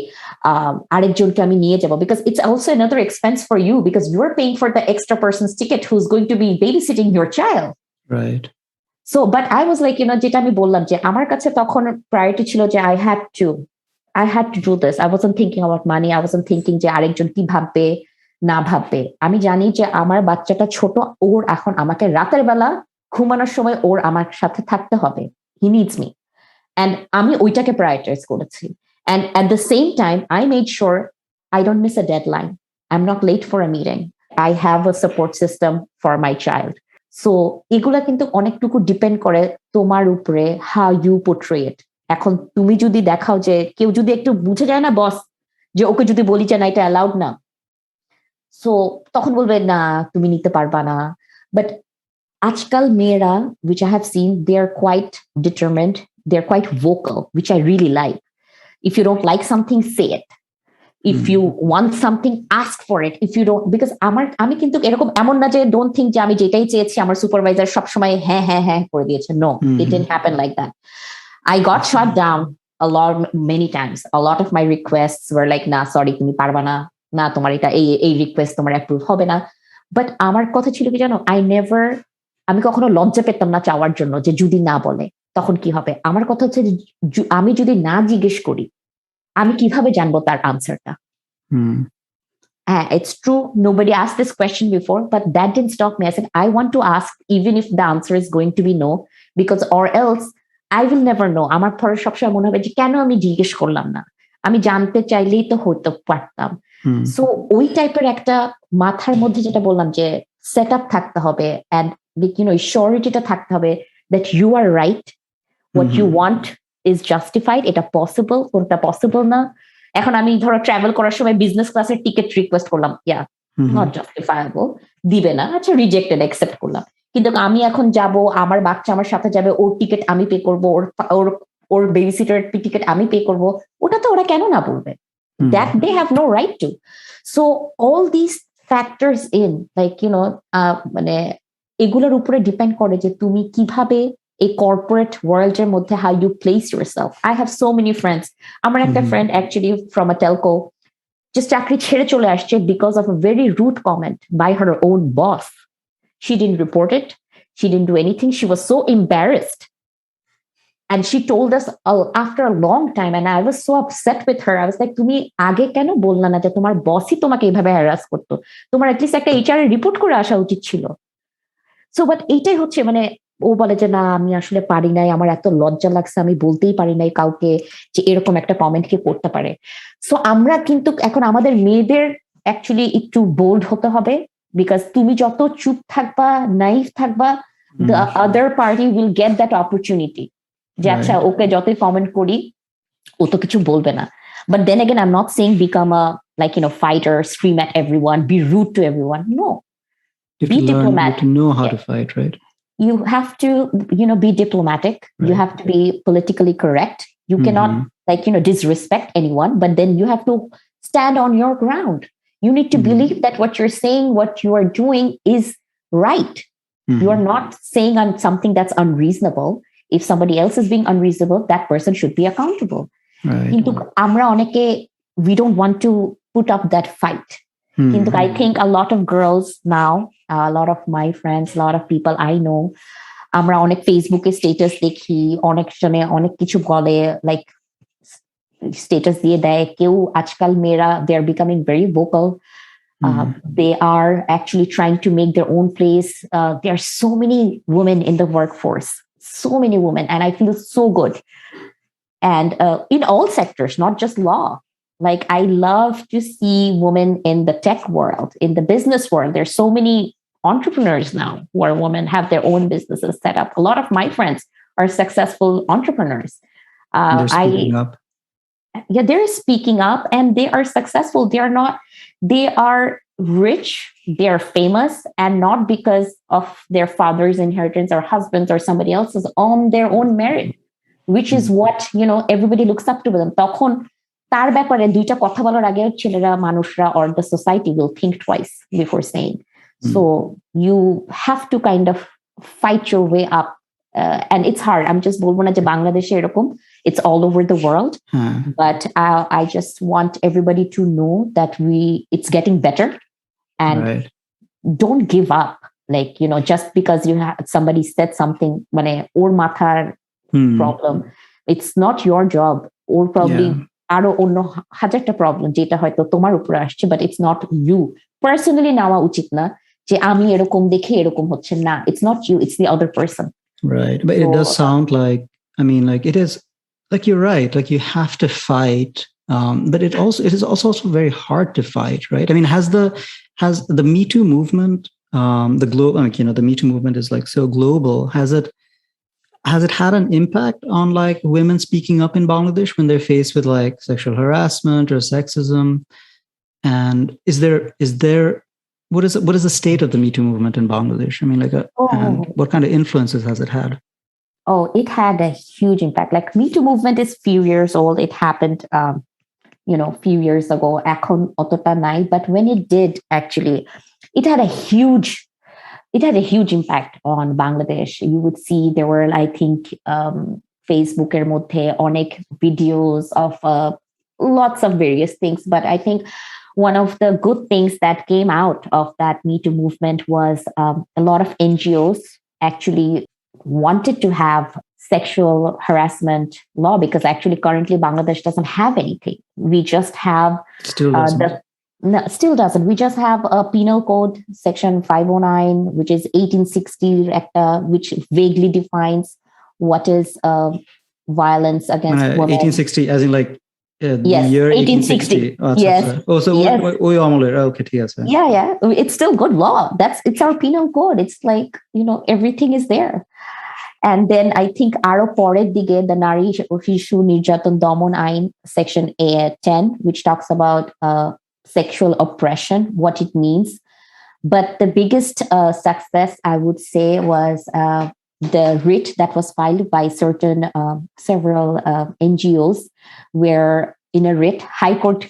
আরেকজনকে আমি নিয়ে যাব, because it's also another expense for you because you're paying for the extra person's ticket who's going to be babysitting your child. Right. So but I was like, যেটা আমি বললাম যে আমার কাছে তখন প্রায়োরিটি ছিল যে I had to do this. I wasn't thinking about money. I wasn't thinking যে আরেকজন কি ভাববে না ভাববে। আমি জানি যে আমার বাচ্চাটা ছোট, ওর এখন আমাকে রাতের বেলা ঘুমানোর সময় ওর আমার সাথে থাকতে হবে, he needs me, and আমি ওইটাকে প্রায়োরিটাইজ করেছি। And at the same time, I made sure I don't miss a deadline. I'm not late for a meeting. I have a support system for my child. So এগুলা কিন্তু অনেকটুকু depend করে তোমার উপরে, how you portray it. এখন তুমি যদি দেখাও যে কেউ যদি একটু বুঝে যায় না বস, যে ওকে যদি বলি যে না এটা অ্যালাউড না, সো তখন বলবে না তুমি নিতে পারবা না। বাট আজকাল মেয়েরা, which I have seen, they are quite determined, they are quite vocal, which I really like. If you don't like something, say it. If you want something, ask for it. If you don't, because আমি কিন্তু এরকম এমন না যে don't think যে আমি যেটাই চেয়েছি আমার সুপারভাইজার সবসময় হ্যাঁ হ্যাঁ হ্যাঁ করে দিয়েছে। No, it didn't happen like that. I got shot down many times. A lot of my requests were like, nah, sorry, তুমি পারবা না, না তোমার এটা এই রিকোয়েস্ট তোমার অ্যাপ্রুভ হবে না। বাট আমার কথা ছিল কি জানো, আমি কখনো লজ্জা পেতাম না চাওয়ার জন্য যে যদি না বলে তখন কি হবে। আমার কথা হচ্ছে যে আমি যদি না জিজ্ঞেস করি আমি কিভাবে জানবো তার আনসারটা। It's true, nobody asked this question before, but that didn't stop me. I said I want to ask even if the answer is going to be no, because or else I will never know. আমার পরে সবসময় মনে হবে যে কেন আমি জিজ্ঞেস করলাম না, আমি জানতে চাইলেই তো হতে পারতাম। সো ওই টাইপের একটা মাথার মধ্যে যেটা বললাম যে সেট আপ থাকতে হবে, and সিওরিটিটা থাকতে হবে that you are right, what you want is justified, এটা পসিবল, কোনটা পসিবল না। এখন আমি ধরো ট্রাভেল করার সময় বিজনেস ক্লাসের টিকিট রিকোয়েস্ট করলাম, নট জাস্টিফায়েবল, দিবে না, আচ্ছা রিজেক্টেড, অ্যাকসেপ্ট করলাম। কিন্তু আমি এখন যাব, আমার বাচ্চা আমার সাথে যাবে, ওর টিকিট আমি পে করবো, ওর বেবিসিটার টিকিট আমি পে করবো, ওটা তো ওরা কেন না বলবে? That they have no right to. So all these factors in, like মানে এগুলোর উপরে ডিপেন্ড করে যে তুমি কিভাবে এই কর্পোরেট ওয়ার্ল্ড এর মধ্যে how you place yourself. I have so many friends. আমার একটা friend actually from a telco just চাকরি ছেড়ে চলে আসছে because of a very rude comment by her own boss. She didn't report it. She didn't do anything. She was so embarrassed. And she told us after a long time, and I was so upset with her. I was like, তুমি আগে কেন বললা না যে তোমার বসই তোমাকে এইভাবে harass করতো? তোমার অ্যাটলিস্ট একটা HR এ রিপোর্ট করে আসা উচিত ছিল। সো বাট এইটাই হচ্ছে, মানে ও বলে যে না আমি আসলে পারি নাই, আমার এত লজ্জা লাগছে, আমি বলতেই পারি নাই কাউকে যে এরকম একটা কমেন্ট কি করতে পারে। সো আমরা কিন্তু এখন আমাদের মেয়েদের অ্যাকচুয়ালি একটু বোল্ড হতে হবে, বিকজ তুমি যত চুপ থাকবা, নাইভ থাকবা, the other party will get that opportunity. যে আচ্ছা ওকে যতই কমেন্ট করি ও তো কিছু বলবে না। But then again, I'm not saying become a fighter, scream at everyone, be rude to everyone. No. Be diplomatic. You know how to fight, right? You have to, be diplomatic. Right. You have to be politically correct. You cannot disrespect anyone, but then you have to stand on your ground. You need to believe that what you're saying, what you are doing is right. You are not saying on something that's unreasonable. If somebody else is being unreasonable, that person should be accountable. Right. Kintu amra oneke, we don't want to put up that fight. Kintu I think a lot of girls now, a lot of my friends, a lot of people I know, amra onek Facebook e status dekhi, onek jone onek kichu bole, like status diye deয়, কেউ আজকাল মেয়েরা, they are becoming very vocal. They are actually trying to make their own place. There are so many women in the workforce, so many women, and I feel so good. And in all sectors, not just law. Like I love to see women in the tech world, in the business world. There's so many entrepreneurs now who are women, have their own businesses set up. A lot of my friends are successful entrepreneurs. They're speaking up. Yeah, they're speaking up and they are successful. They are rich, they are famous, and not because of their father's inheritance or husband's or somebody else's, on their own merit, which is what, everybody looks up to them. তখন তার ব্যাপারে দুইটা কথা বলার আগে ছেলেরা, মানুষরা, or the society will think twice before saying. So you have to kind of fight your way up. And it's hard. I'm just বলবো না যে বাংলাদেশে এরকম, It's all over the world. But I just want everybody to know that it's getting better, and don't give up. Like, just because somebody said something, or mathar problem, it's not your job, or probably আরো অন্য হাজারটা problem যেটা হয়তো তোমার উপরে আসছে, but it's not you personally নেওয়া উচিত না যে আমি এরকম দেখে এরকম হচ্ছে না. It's not you, it's the other person. Right. But it does sound like, it is like, you're right, like you have to fight, but it is also very hard to fight, right? I mean, has the Metoo movement, the Metoo movement is like so global. Has it had an impact on like women speaking up in Bangladesh when they're faced with like sexual harassment or sexism? And what is the state of the Metoo movement in Bangladesh? I mean, and what kind of influences has it had? Oh, it had a huge impact. Like, Metoo movement is few years old. It happened, few years ago. Ekhon otota nai, but when it did, actually, it had a huge impact on Bangladesh. You would see there were, I think, Facebook er moddhe onek videos of lots of various things. But I think one of the good things that came out of that Metoo movement was a lot of NGOs actually wanted to have sexual harassment law, because actually currently Bangladesh doesn't have anything. We just have still doesn't. We just have a penal code, section 509, which is 1860, which vaguely defines what is violence against women. 1860, as in like yes, the year 1860. Oh, yes. Oh, so yes. Okay, yes. Yeah. It's still good law. It's our penal code. It's like, everything is there. And then I think aro porer dige, the Nari Shishu Nirjaton Domon Ain, section 10, which talks about sexual oppression, what it means. But the biggest success, I would say, was the writ that was filed by several NGOs, where in a writ, High Court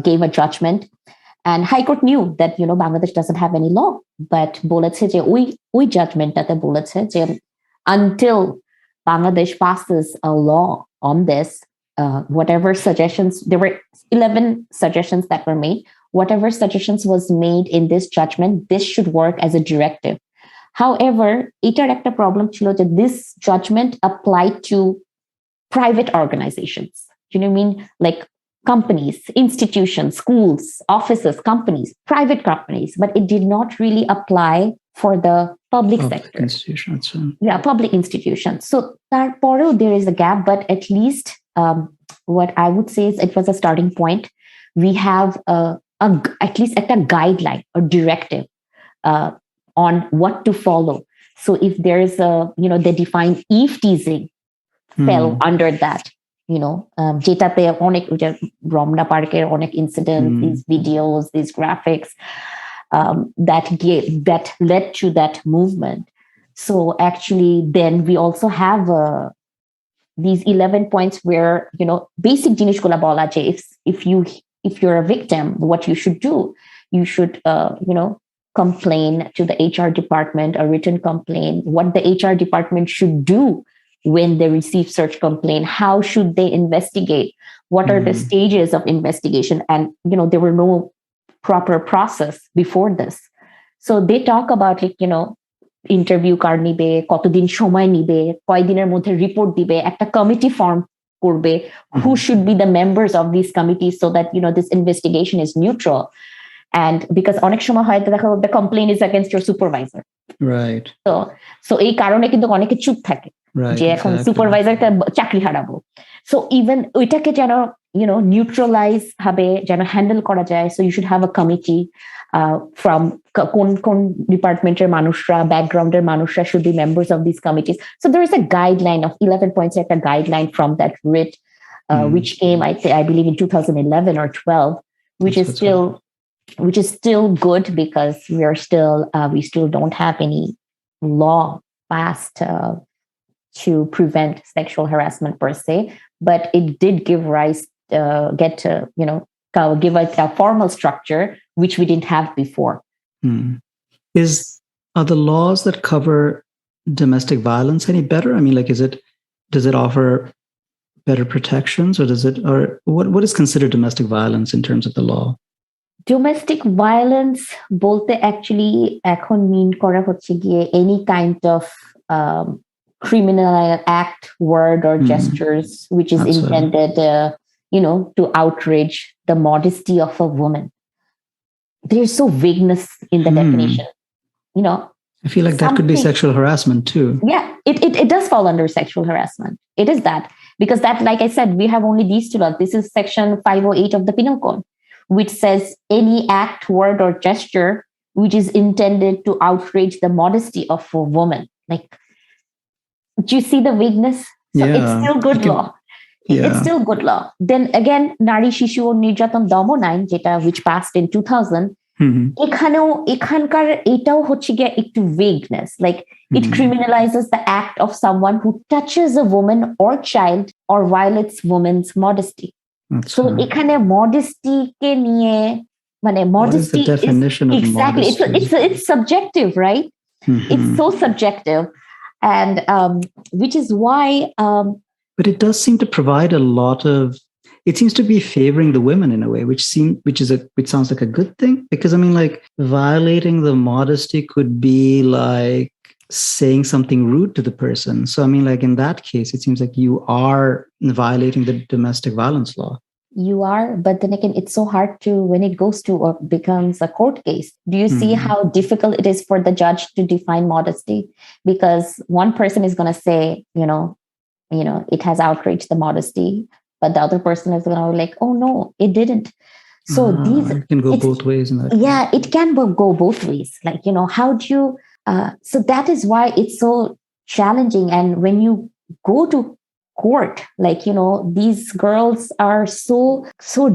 gave a judgment, and High Court knew that Bangladesh doesn't have any law, but boleche je ওই judgmentটাতে বলেছে যে until Bangladesh passes a law on this, whatever suggestions, there were 11 suggestions that were made. Whatever suggestions was made in this judgment, this should work as a directive. However, etar ekta problem chilo je this judgment applied to private organizations. Do you know what I mean? Like companies, institutions, schools, offices, companies, private companies, but it did not really apply for the public sector. Institutions. Yeah, public institutions. So there is a gap, but at least what I would say is it was a starting point. We have at least a guideline or directive on what to follow. So if there is they define eve teasing fell under that. যেটাতে অনেক রমনা পার্কের অনেক incidents, these videos, these graphics that led to that movement. So actually, then we also have these 11 points where basic জিনিসগুলো বলা যে if you're a victim, what you should do, you should complain to the HR department, a written complaint, what the HR department should do when they receive such complaint, how should they investigate, what are the stages of investigation, and there were no proper process before this. So they talk about interview card nibe, কতদিন সময় নিবে, কয়দিনের মধ্যে report দিবে, একটা committee form করবে, who should be the members of these committees, so that this investigation is neutral. And because অনেক সময় হয়তো দেখা the complaint is against your supervisor, right? So এই কারণে কিন্তু অনেকে চুপ থাকে যে এখন সুপারভাইজারকে চাকরি হারাবো. So even ওইটাকে যেন নিউট্রালাইজ ভাবে যেন হ্যান্ডেল করা যায়. So you should have a committee from কোন ডিপার্টমেন্টের মানুষরা, ব্যাকগ্রাউন্ডের মানুষরা should be members of these committees. So there is a guideline of 11 points, like a guideline from that writ, which came I believe in 2011 or 12, which is still good, because we still don't have any law passed to prevent sexual harassment per se, but it did give rise, give it a formal structure which we didn't have before. Are the laws that cover domestic violence any better? I mean, like, does it offer better protections, or what is considered domestic violence in terms of the law? Domestic violence bolte actually ekhon mean kora hocche giye any kind of criminal act, word, or gestures which is intended to outrage the modesty of a woman. There's so vagueness in the definition. I feel like that could be sexual harassment too. Yeah, it does fall under sexual harassment. It is that, because that, like I said, we have only these two laws. This is section 508 of the Penal Code, which says any act, word, or gesture which is intended to outrage the modesty of a woman. Like, do you see the vagueness? So it's still good law. It's still good law. Then again, Nari Shishu o Nirjatan Damon Ain, which passed in 2000, এটাও হচ্ছে গিয়ে একটু vagueness. Like, it criminalizes the act of someone who touches a woman or child or violates woman's modesty. So এখানে modesty কে নিয়ে modesty is the definition of exactly modesty? It's subjective, right? It's so subjective, and which is why but it does seem to provide a lot of, it seems to be favoring the women in a way, which sounds like a good thing, because I mean, like, violating the modesty could be like saying something rude to the person. So I mean, like, in that case, it seems like you are violating the domestic violence law. You are, but then again, it's so hard to, when it goes to or becomes a court case. Do you see how difficult it is for the judge to define modesty? Because one person is going to say, it has outraged the modesty, but the other person is going to be like, oh no, it didn't. So it can go both ways in that. Yeah, it can go both ways. Like, how do you, so that is why it's so challenging. And when you go to court, like, these girls are so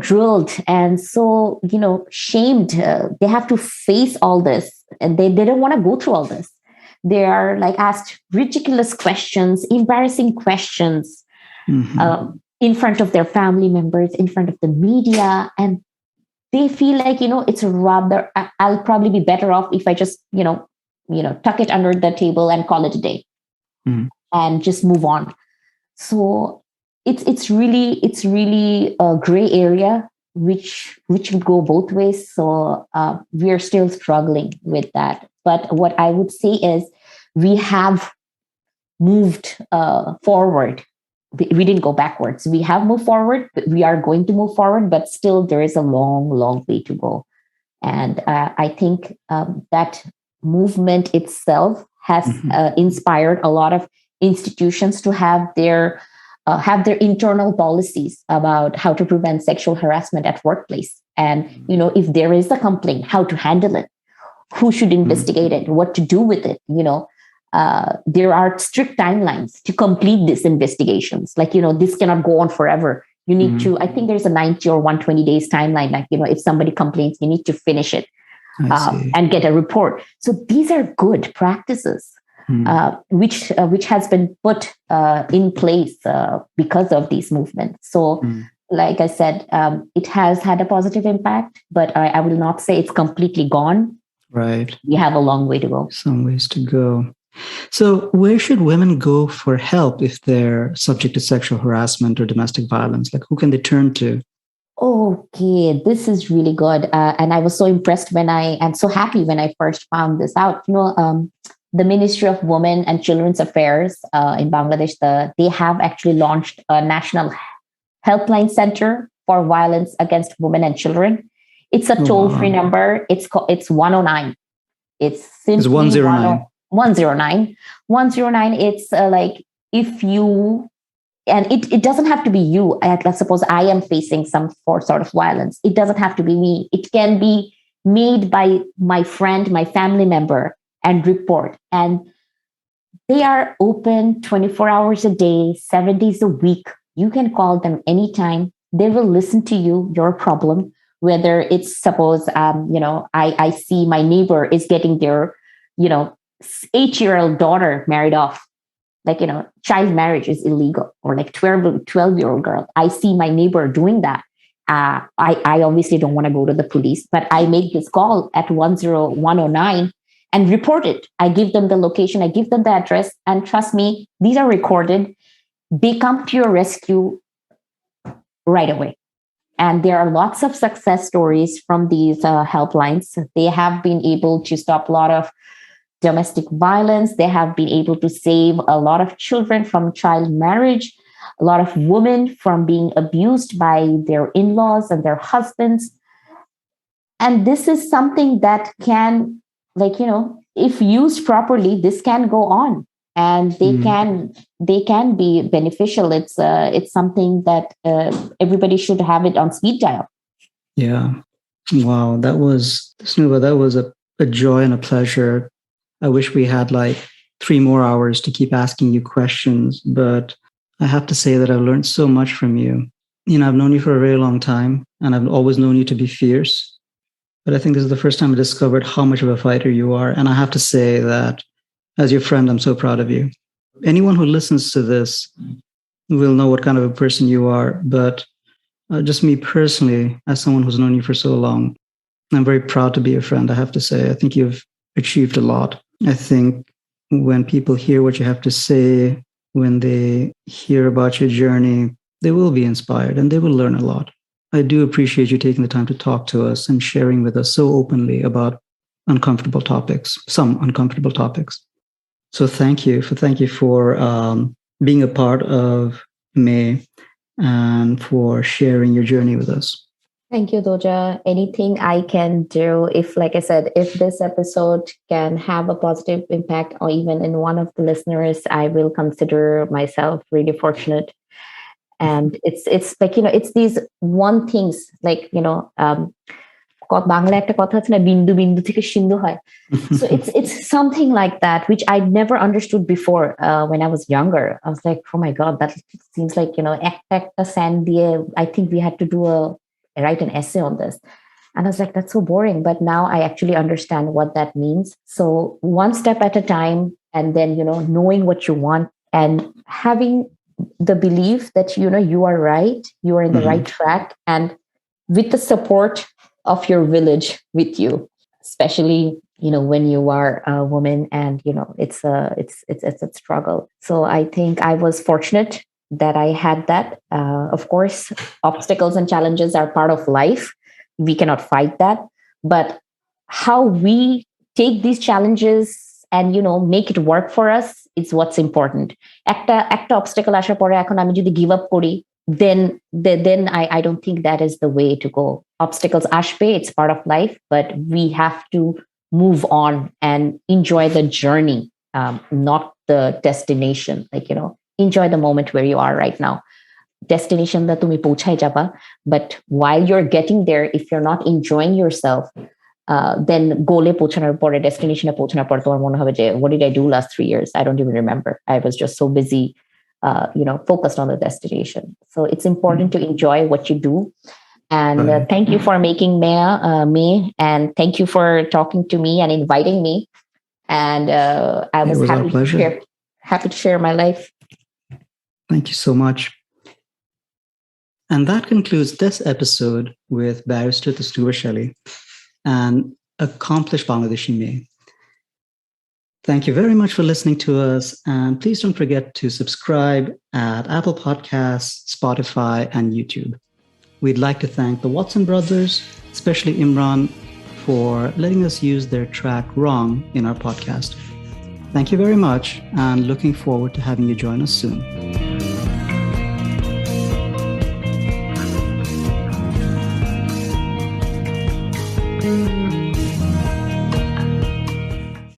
drilled and so, shamed. They have to face all this, and they don't want to go through all this. They are like asked ridiculous questions, embarrassing questions, in front of their family members, in front of the media, and they feel like, it's rather, I'll probably be better off if I just, tuck it under the table and call it a day and just move on. So it's really a gray area, which would go both ways. So we are still struggling with that. But what I would say is we have moved forward. We didn't go backwards. We have moved forward. We are going to move forward, but still there is a long, long way to go. And I think that movement itself has inspired a lot of institutions to have their internal policies about how to prevent sexual harassment at workplace. And, if there is a complaint, how to handle it, who should investigate it, what to do with it, there are strict timelines to complete these investigations. Like, this cannot go on forever. You need to, I think there's a 90 or 120 days timeline. Like, if somebody complains, you need to finish it and get a report. So these are good practices, which has been put in place because of these movements. So like I said, it has had a positive impact, but I will not say it's completely gone. Right. We have a long way to go. Some ways to go. So where should women go for help if they're subject to sexual harassment or domestic violence? Like, who can they turn to? Okay, this is really good. And I was so impressed and so happy when I first found this out. The Ministry of Women and Children's Affairs in Bangladesh, they have actually launched a national helpline center for violence against women and children. It's a toll-free number. It's 109. It's simply 109. 109. 109. It's like, if you, and it doesn't have to be you. Let's suppose I am facing some sort of violence. It doesn't have to be me. It can be made by my friend, my family member, and report. And they are open 24 hours a day, 7 days a week. You can call them anytime. They will listen to you, your problem. Whether it's, suppose, I see my neighbor is getting their, 8-year-old daughter married off. Like, child marriage is illegal, or like 12-year-old girl. I see my neighbor doing that. I obviously don't want to go to the police, but I make this call at 109 and report it. I give them the location, I give them the address, and trust me, these are recorded. They come to your rescue right away. And there are lots of success stories from these helplines. They have been able to stop a lot of domestic violence. They have been able to save a lot of children from child marriage, a lot of women from being abused by their in-laws and their husbands. And this is something that can, if used properly, this can go on, and they can be beneficial. It's something that everybody should have it on speed dial. Yeah. Wow. That was, Tasnuva, that was a joy and a pleasure. I wish we had 3 more hours to keep asking you questions, but I have to say that I've learned so much from you. I've known you for a very long time, and I've always known you to be fierce. But I think this is the first time I discovered how much of a fighter you are. And I have to say that as your friend, I'm so proud of you. Anyone who listens to this will know what kind of a person you are. But just me personally, as someone who's known you for so long, I'm very proud to be your friend, I have to say. I think you've achieved a lot. I think when people hear what you have to say, when they hear about your journey, they will be inspired and they will learn a lot. I do appreciate you taking the time to talk to us and sharing with us so openly about uncomfortable topics, some uncomfortable topics. So thank you for being a part of Meye and for sharing your journey with us. Thank you, Doja. Anything I can do, if this episode can have a positive impact or even in one of the listeners, I will consider myself really fortunate. And it's it's these one things Bangla একটা কথা আছে না, বিন্দু বিন্দু থেকে সিন্ধু হয়. So it's something like that, which I never understood before when I was younger. I was like, oh my God, that seems like, একটা sand দিয়ে, I think we had to write an essay on this. And I was like, that's so boring. But now I actually understand what that means. So one step at a time, and then, knowing what you want and having the belief that, you are right, you are in the right track, and with the support of your village with you, especially, when you are a woman and, it's a struggle. So I think I was fortunate that I had that. Of course, obstacles and challenges are part of life. We cannot fight that. But how we take these challenges and, make it work for us, is what's important. একটা obstacle আসার পরে এখন আমি যদি give up করি, then I don't think that is the way to go. Obstacles ashbe, it's part of life, but we have to move on and enjoy the journey, not the destination. Enjoy the moment where you are right now. Destination da tumi pouchai jaba, but while you're getting there, if you're not enjoying yourself, then goal e pouchanar pore, destination e pouchanar pore tomar mone hobe je, what did I do last 3 years? I don't even remember. I was just so busy focused on the destination. So it's important to enjoy what you do. And thank you for making Meye, and thank you for talking to me and inviting me. And I was happy to share my life. Thank you so much. And that concludes this episode with Barrister Tasnuva Shelley, an accomplished Bangladeshi Meye. Thank you very much for listening to us. And please don't forget to subscribe at Apple Podcasts, Spotify, and YouTube. We'd like to thank the Watson brothers, especially Imran, for letting us use their track Wrong in our podcast. Thank you very much, and looking forward to having you join us soon.